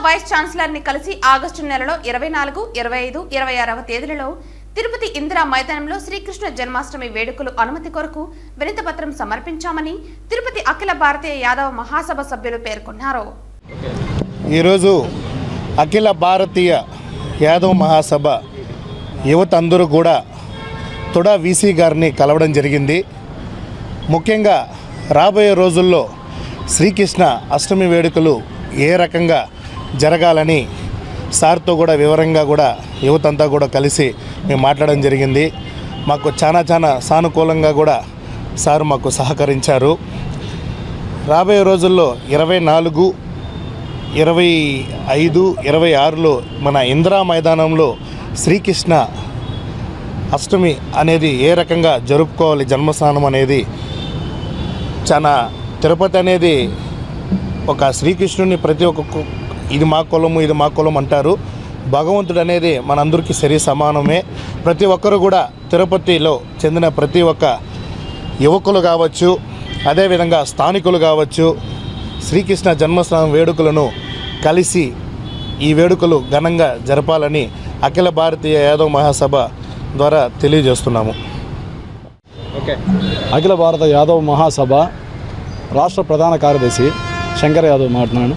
Vice chancellor ని కలిసి August నెలలో 24, 25, 26వ తేదీలలో తిరుపతి ఇందిరా మైదానంలో శ్రీకృష్ణ జన్మాష్టమి వేడుకలు అనుమతి కొరకు వినతి పత్రం సమర్పించామని తిరుపతి అఖిల భారతీయ యాదవ మహాసభ సభ్యులు పేర్కొన్నారు. ఈరోజు అఖిల భారతీయ యాదవ మహాసభ యువత అందరూ కూడా తొడా వీసీ గారిని కలవడం జరిగింది. ముఖ్యంగా రాబోయే రోజుల్లో శ్రీకృష్ణ అష్టమి వేడుకలు ఏ రకంగా జరగాలని సార్తో కూడా వివరంగా కూడా యువతంతా కూడా కలిసి మేము మాట్లాడడం జరిగింది. మాకు చాలా సానుకూలంగా కూడా సార్ మాకు సహకరించారు. రాబోయే రోజుల్లో 24, 25, 26లో మన ఇందిరా మైదానంలో శ్రీకృష్ణ అష్టమి అనేది ఏ రకంగా జరుపుకోవాలి, జన్మస్థానం అనేది చాలా తిరుపతి అనేది ఒక శ్రీకృష్ణుని ప్రతి ఒక్క ఇది మా కులము ఇది మా కులం అంటారు. భగవంతుడు అనేది మనందరికీ సరి సమానమే. ప్రతి ఒక్కరు కూడా తిరుపతిలో చెందిన ప్రతి ఒక్క యువకులు కావచ్చు, అదేవిధంగా స్థానికులు కావచ్చు, శ్రీకృష్ణ జన్మస్థానం వేడుకలను కలిసి ఈ వేడుకలు ఘనంగా జరపాలని అఖిల భారతీయ యాదవ మహాసభ ద్వారా తెలియజేస్తున్నాము. అఖిల భారత యాదవ మహాసభ రాష్ట్ర ప్రధాన కార్యదర్శి శంకర్ యాదవ్ మాట్లాడు.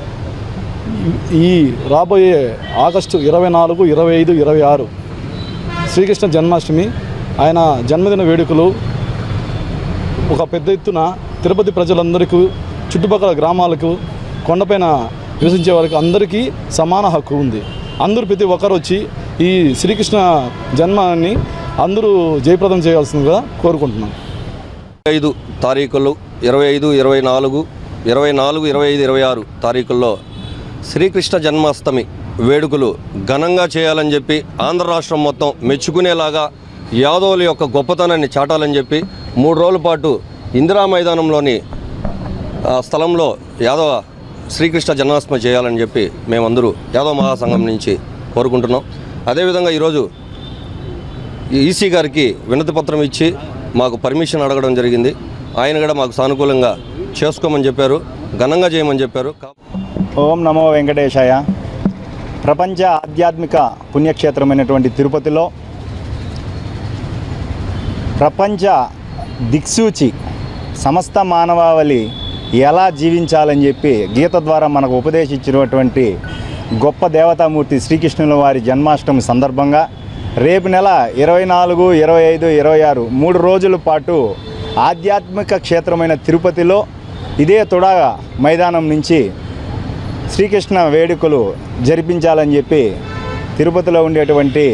ఈ రాబోయే ఆగస్టు 24, 25, 26 శ్రీకృష్ణ జన్మాష్టమి ఆయన జన్మదిన వేడుకలు ఒక పెద్ద ఎత్తున తిరుపతి ప్రజలందరికీ, చుట్టుపక్కల గ్రామాలకు, కొండపైన నివసించే వారికి అందరికీ సమాన హక్కు ఉంది. అందరూ ప్రతి ఒక్కరు వచ్చి ఈ శ్రీకృష్ణ జన్మాన్ని అందరూ జయప్రదం చేయాల్సిందిగా కోరుకుంటున్నాం. 5 తారీఖులు 25, 24, 25, 26 తారీఖుల్లో శ్రీకృష్ణ జన్మాష్టమి వేడుకలు ఘనంగా చేయాలని చెప్పి ఆంధ్ర రాష్ట్రం మొత్తం మెచ్చుకునేలాగా యాదవుల యొక్క గొప్పతనాన్ని చాటాలని చెప్పి 3 రోజుల పాటు ఇందిరా మైదానంలోని స్థలంలో యాదవ శ్రీకృష్ణ జన్మాష్టమి చేయాలని చెప్పి మేమందరూ యాదవ మహాసంఘం నుంచి కోరుకుంటున్నాం. అదేవిధంగా ఈరోజు ఈసీ గారికి వినతి పత్రం ఇచ్చి మాకు పర్మిషన్ అడగడం జరిగింది. ఆయన కూడా మాకు సానుకూలంగా చేసుకోమని చెప్పారు, ఘనంగా చేయమని చెప్పారు. ఓం నమో వెంకటేశాయ. ప్రపంచ ఆధ్యాత్మిక పుణ్యక్షేత్రమైనటువంటి తిరుపతిలో ప్రపంచ దిక్సూచి సమస్త మానవాళి ఎలా జీవించాలని చెప్పి గీత ద్వారా మనకు ఉపదేశించినటువంటి గొప్ప దేవతామూర్తి శ్రీకృష్ణుల వారి జన్మాష్టమి సందర్భంగా రేపు నెల 24, 25, 26 3 రోజుల పాటు ఆధ్యాత్మిక క్షేత్రమైన తిరుపతిలో ఇదే తొడా మైదానం నుంచి శ్రీకృష్ణ వేడుకలు జరిపించాలని చెప్పి తిరుపతిలో ఉండేటువంటి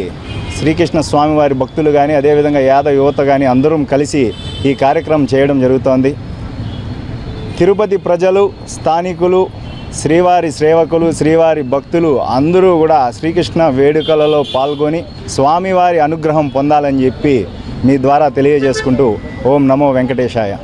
శ్రీకృష్ణ స్వామివారి భక్తులు కానీ, అదేవిధంగా యాదవ యువత కానీ అందరం కలిసి ఈ కార్యక్రమం చేయడం జరుగుతోంది. తిరుపతి ప్రజలు, స్థానికులు, శ్రీవారి సేవకులు, శ్రీవారి భక్తులు అందరూ కూడా శ్రీకృష్ణ వేడుకలలో పాల్గొని స్వామివారి అనుగ్రహం పొందాలని చెప్పి మీ ద్వారా తెలియజేసుకుంటూ ఓం నమో వెంకటేశాయ.